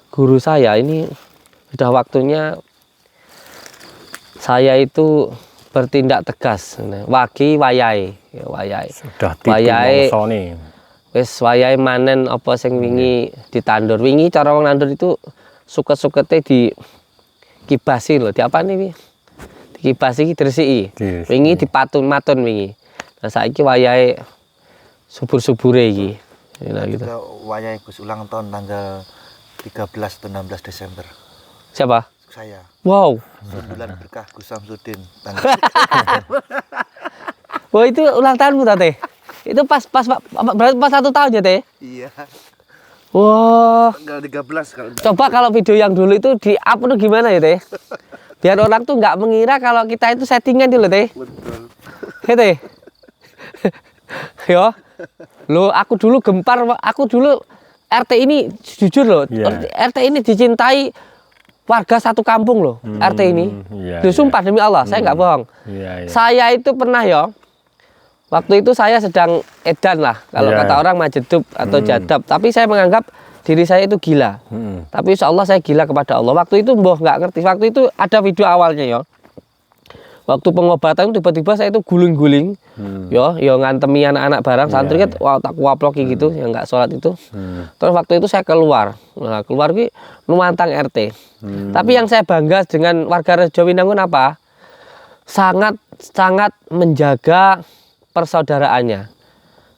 guru saya, ini sudah waktunya saya itu bertindak tegas. Wagi wayai, Sudah wayai mangsane. wis wayai manen apa sing wingi ditandur. Wingi cara wong nandur itu suket-sukete dikibasi lho. Diapani wi? Dikibasi iki diresiki. Wingi dipatun matun wingi. Nah saiki wayahe subur-subure iki. Nah gitu. Wayahe Gus ulang tahun tanggal 13 atau 16 Desember. Siapa? Saya. Wow. Bulan berkah Gus Samsudin. Wah itu ulang tahunmu Teh. Itu berarti pas 1 tahun ya Teh? Iya. Wah. Tanggal 13 kalau. Coba kalau video yang dulu itu di-up itu gimana ya Teh? Biar orang tuh nggak mengira kalau kita itu settingan dulu Teh. Betul. Ya Teh. Yo. Loh aku dulu gempar, aku dulu RT ini jujur loh. Yeah. RT ini dicintai warga satu kampung loh, RT ini. Iya, Loh, sumpah demi Allah, saya nggak bohong. Iya, iya. Saya itu pernah ya, waktu itu saya sedang edan lah, kalau Iya. kata orang majedub atau jadab. Tapi saya menganggap diri saya itu gila. Tapi insya Allah saya gila kepada Allah. Waktu itu mbah nggak ngerti. Waktu itu ada video awalnya ya. Waktu pengobatan tiba-tiba saya itu guling-guling, yo ngantemi anak-anak barang santri kan, wah tak kuaploki gitu, yang nggak sholat itu. Terus waktu itu saya keluar, nah keluar ki nuantang RT. Tapi yang saya bangga dengan warga Rejo Winangun apa? Sangat menjaga persaudaraannya,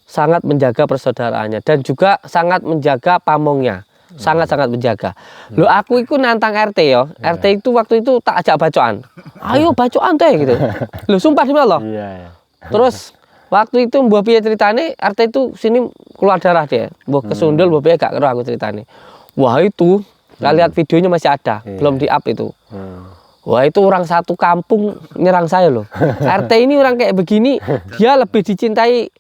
sangat menjaga persaudaraannya, dan juga sangat menjaga pamongnya. Sangat menjaga. Loh aku itu nantang RT ya. RT itu waktu itu tak ajak bacoan. Ayo bacoan teh gitu. Loh sumpah demi Allah. Iya, iya. Terus waktu itu mbah piye ceritane RT itu sini keluar darah dia. Mbah kesundul mbah piye gak kero aku ceritane. Wah itu kita lihat videonya masih ada, belum di-up itu. Wah itu orang satu kampung nyerang saya loh. RT ini orang kayak begini, dia lebih dicintai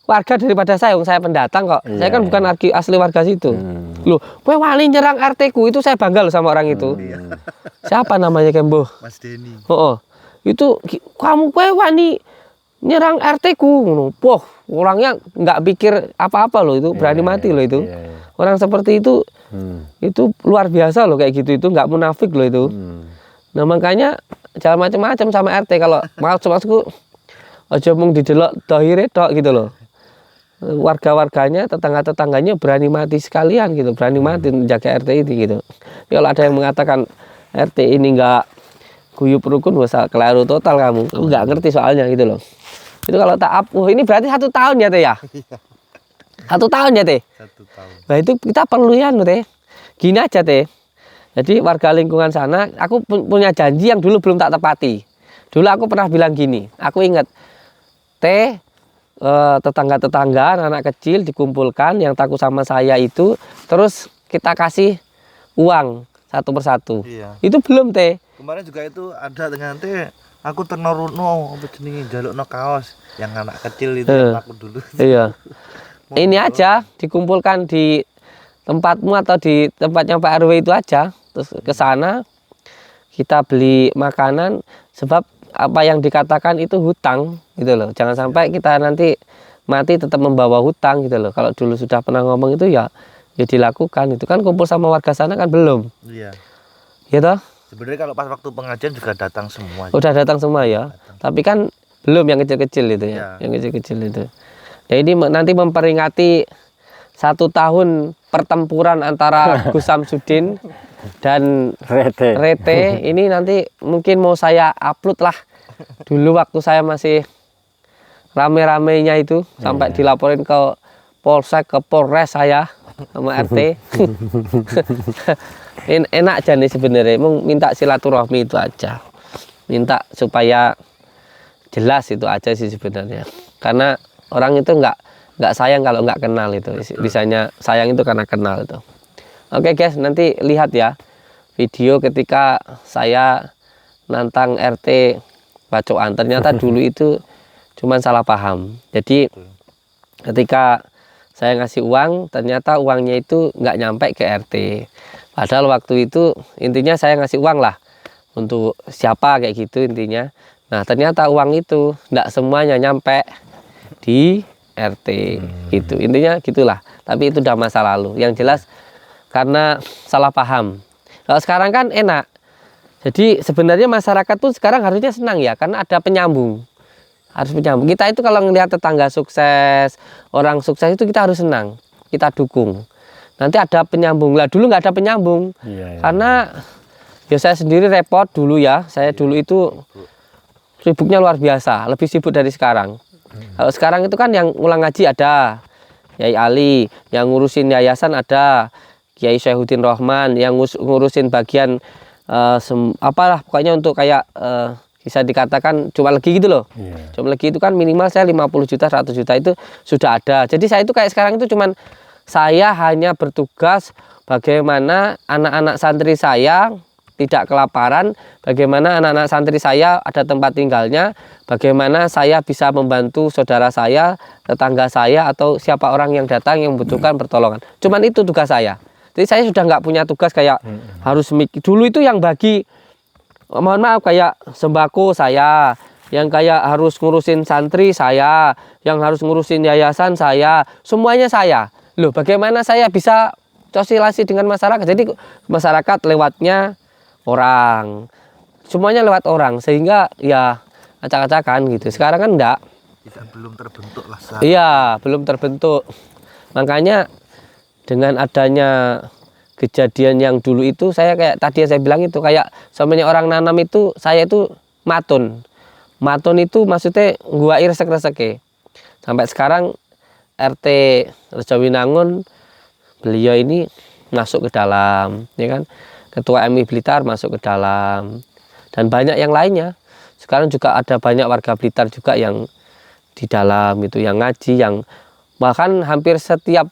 warga daripada saya, saya pendatang kok. Saya kan bukan asli warga situ. Loh, kowe wani nyerang RT ku, itu saya bangga loh sama orang itu. Siapa namanya Kembo? Mas Denny. Oh, itu kamu kowe wani nyerang RT ku. Wah, orangnya nggak pikir apa-apa loh itu, berani mati loh itu. Orang seperti itu luar biasa loh kayak gitu, itu nggak munafik loh itu. Nah makanya jangan macam-macam sama RT. Kalau maksudku aja mung didelok dohire tok gitu loh. Warga-warganya, tetangga-tetangganya berani mati sekalian gitu, berani mati menjaga RT ini gitu. Kalau ada yang mengatakan RT ini enggak guyup rukun, wah keliru total kamu. Enggak ngerti soalnya gitu loh. Itu kalau tak up, ini berarti 1 tahun ya teh ya. 1 tahun ya teh. 1 tahun. Nah itu kita perlu ya teh. Gini aja teh. Jadi warga lingkungan sana, aku punya janji yang dulu belum tak tepati. Dulu aku pernah bilang gini, aku ingat teh. Tetangga-tetangga, anak kecil dikumpulkan yang takut sama saya itu, terus kita kasih uang satu persatu. Iya. Itu belum teh. Kemarin juga itu ada dengan teh, aku ternoruno apa jenenge jalukno kaos yang anak kecil itu yang aku dulu. Iya. Ini aja dikumpulkan di tempatmu atau di tempatnya Pak RW itu aja, terus ke sana kita beli makanan, sebab apa yang dikatakan itu hutang gitu loh. Jangan sampai kita nanti mati tetap membawa hutang gitu loh. Kalau dulu sudah pernah ngomong itu ya dilakukan. Itu kan kumpul sama warga sana kan belum. Iya. Ya toh? Sebenarnya kalau pas waktu pengajian juga datang semua. Udah datang semua ya. Tapi kan belum yang kecil-kecil itu ya. Yang kecil-kecil itu. Nah ini nanti memperingati 1 tahun pertempuran antara Gus Samsudin dan Rete. Ini nanti mungkin mau saya upload lah. Dulu waktu saya masih rame-ramenya itu sampai dilaporin ke Polsek, ke Polres saya sama RT. Enak aja nih sebenarnya, minta silaturahmi itu aja. Minta supaya jelas itu aja sih sebenarnya. Karena orang itu nggak sayang kalau nggak kenal itu. Bisanya sayang itu karena kenal itu. Oke guys, nanti lihat ya video ketika saya nantang RT bacoan. Ternyata dulu itu cuman salah paham. Jadi ketika saya ngasih uang, ternyata uangnya itu nggak nyampe ke RT. Padahal waktu itu intinya saya ngasih uang lah untuk siapa kayak gitu intinya. Nah ternyata uang itu nggak semuanya nyampe di RT gitu. Intinya gitulah. Tapi itu udah masa lalu. Yang jelas karena salah paham. Kalau sekarang kan enak. Jadi sebenarnya masyarakat pun sekarang harusnya senang ya, karena ada penyambung. Harus penyambung. Kita itu kalau ngelihat tetangga sukses, orang sukses itu kita harus senang. Kita dukung. Nanti ada penyambung. Lah dulu nggak ada penyambung. Karena ya saya sendiri repot dulu ya. Saya dulu itu sibuknya luar biasa, lebih sibuk dari sekarang. Kalau sekarang itu kan yang ngulang ngaji ada Yai Ali, yang ngurusin yayasan ada Kiai Syaihuddin Rohman, yang ngurusin bagian apalah pokoknya untuk kayak bisa dikatakan cuma lagi gitu loh. Cuma lagi itu kan minimal saya 50 juta 100 juta itu sudah ada. Jadi saya itu kayak sekarang itu cuman saya hanya bertugas bagaimana anak-anak santri saya tidak kelaparan, bagaimana anak-anak santri saya ada tempat tinggalnya, bagaimana saya bisa membantu saudara saya, tetangga saya, atau siapa orang yang datang yang membutuhkan pertolongan. Cuman itu tugas saya. Jadi saya sudah nggak punya tugas kayak harus mikir. Dulu itu yang bagi, mohon maaf, kayak sembako saya, yang kayak harus ngurusin santri saya, yang harus ngurusin yayasan saya, semuanya saya. Loh, bagaimana saya bisa sosialisasi dengan masyarakat? Jadi masyarakat lewatnya orang, semuanya lewat orang, sehingga ya acak-acakan gitu. Sekarang kan enggak. Belum terbentuk lah. Iya, belum terbentuk. Makanya dengan adanya kejadian yang dulu itu, saya kayak tadi saya bilang itu, kayak semuanya orang nanam itu, saya itu matun. Matun itu maksudnya gua resek-reseke. Sampai sekarang RT Rejowinangun, beliau ini masuk ke dalam, ya kan? Ketua MI Blitar masuk ke dalam, dan banyak yang lainnya. Sekarang juga ada banyak warga Blitar juga yang di dalam itu, yang ngaji, yang bahkan hampir setiap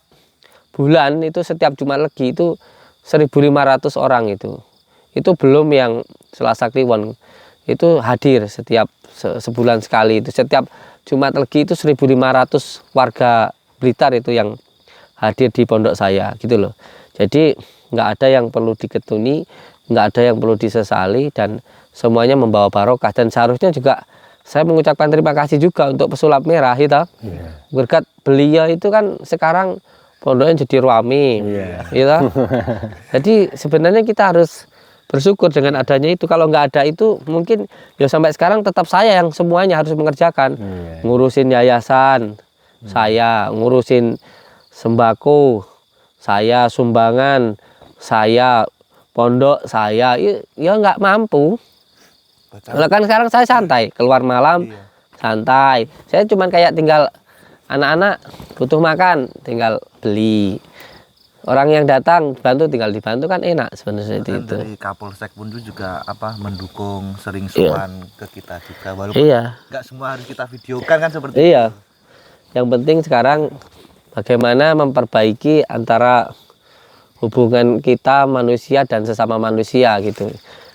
bulan itu, setiap Jumat Legi itu 1.500 orang itu belum yang Selasa Kliwon itu hadir setiap sebulan sekali. Itu setiap Jumat Legi itu 1.500 warga Blitar itu yang hadir di pondok saya gitu loh. Jadi nggak ada yang perlu diketuni, nggak ada yang perlu disesali, dan semuanya membawa barokah. Dan seharusnya juga saya mengucapkan terima kasih juga untuk pesulap merah itu. Berkat beliau itu kan sekarang pondoknya jadi ruami, gitu. Jadi sebenarnya kita harus bersyukur dengan adanya itu. Kalau nggak ada itu, mungkin ya sampai sekarang tetap saya yang semuanya harus mengerjakan, ngurusin yayasan, saya ngurusin sembako, saya sumbangan, saya pondok, saya ya nggak mampu. Kalau kan sekarang saya santai, keluar malam, santai. Saya cuman kayak tinggal anak-anak butuh makan, tinggal beli. Orang yang datang bantu, tinggal dibantu, kan enak sebenarnya itu. Dari Kapolsek pun juga mendukung, sering sowan ke kita juga, walaupun nggak semua harus kita videokan kan seperti itu. Yang penting sekarang bagaimana memperbaiki antara hubungan kita manusia dan sesama manusia gitu.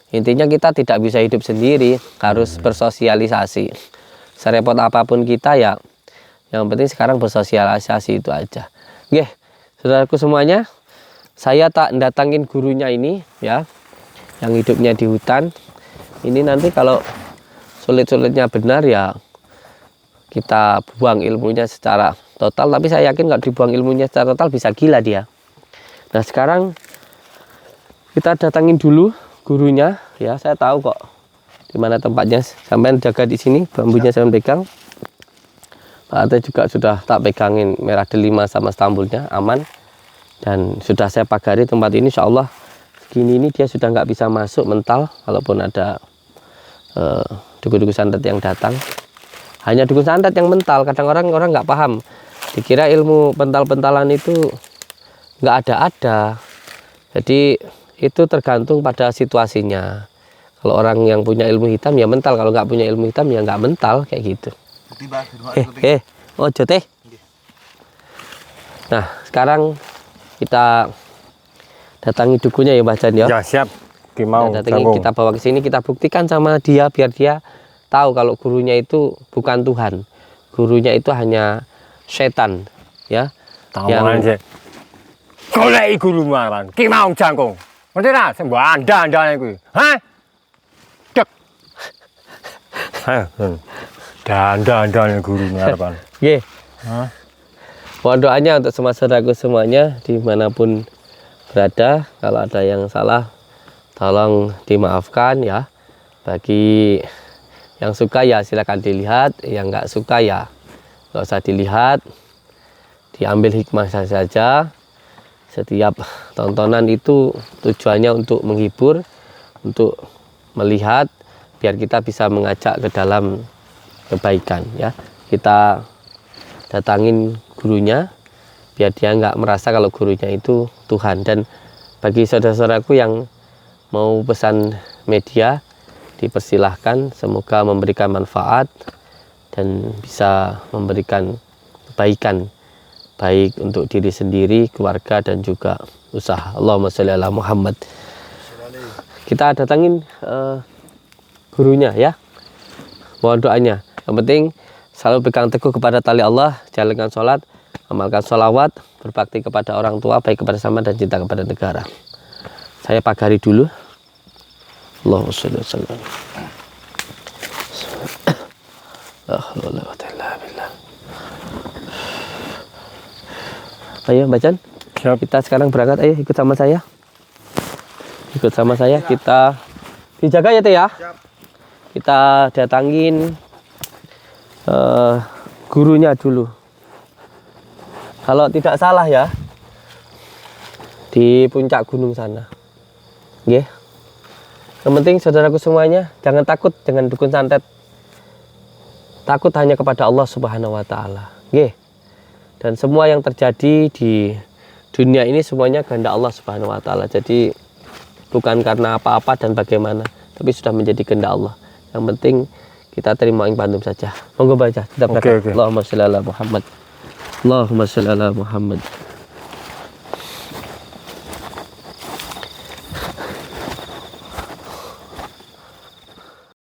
Intinya kita tidak bisa hidup sendiri, harus bersosialisasi. Serepot apapun kita ya, yang penting sekarang bersosialisasi itu aja. Oke, saudaraku semuanya, saya tak datangin gurunya ini ya, yang hidupnya di hutan. Ini nanti kalau sulit-sulitnya benar ya kita buang ilmunya secara total. Tapi saya yakin kalau dibuang ilmunya secara total bisa gila dia. Nah sekarang kita datangin dulu gurunya ya. Saya tahu kok di mana tempatnya. Sampean jaga di sini, bambunya saya pegang. Pak Ate juga sudah tak pegangin merah delima sama stambulnya, aman. Dan sudah saya pagari tempat ini, insya Allah segini ini dia sudah nggak bisa masuk mental. Kalaupun ada dukun-dukun santet yang datang, hanya dukun santet yang mental. Kadang orang nggak paham, dikira ilmu pental-pentalan itu nggak ada. Jadi itu tergantung pada situasinya. Kalau orang yang punya ilmu hitam ya mental, kalau nggak punya ilmu hitam ya nggak mental, kayak gitu. Ojo teh. Nah sekarang kita datangi dukunya ya Mbah Jan ya. Ya siap. Kita bawa ke sini, kita buktikan sama dia biar dia tahu kalau gurunya itu bukan Tuhan. Gurunya itu hanya setan ya. Tawangan sih. Goleki guru marang ki mau jangkung. Ngerti ra sing mbok anda-andane kuwi. Hah? Cek. Anda-andane guru ngarepan. Nggih. Mohon doanya untuk semua saudaraku semuanya dimanapun berada. Kalau ada yang salah tolong dimaafkan ya. Bagi yang suka ya silakan dilihat, yang nggak suka ya nggak usah dilihat, diambil hikmah saja. Setiap tontonan itu tujuannya untuk menghibur, untuk melihat, biar kita bisa mengajak ke dalam kebaikan ya. Kita datangin gurunya biar dia nggak merasa kalau gurunya itu Tuhan. Dan bagi saudara-saudaraku yang mau pesan media, dipersilahkan, semoga memberikan manfaat dan bisa memberikan kebaikan, baik untuk diri sendiri, keluarga, dan juga usaha. Allahumma sholli ala Muhammad. Kita datangin gurunya ya, mohon doanya. Yang penting selalu pegang teguh kepada tali Allah, jalankan sholat, amalkan sholawat, berbakti kepada orang tua, baik kepada sama dan cinta kepada negara. Saya pagari dulu. Allahumma sholli wa sallim. Ayo Mbak Chan, kita sekarang berangkat. Ayo ikut sama saya. Ikut sama saya. Kita dijaga ya Teh ya. Kita datangin gurunya dulu. Kalau tidak salah ya, di puncak gunung sana. Nggih. Yang penting saudaraku semuanya jangan takut, jangan dukun santet. Takut hanya kepada Allah Subhanahu wa taala. Nggih. Dan semua yang terjadi di dunia ini semuanya kehendak Allah Subhanahu wa taala. Jadi bukan karena apa-apa dan bagaimana, tapi sudah menjadi kehendak Allah. Yang penting kita terima ing pandum saja. Monggo baca kita berangkat. Oke. Allahumma sholli ala Muhammad. Allahumma sholli ala Muhammad.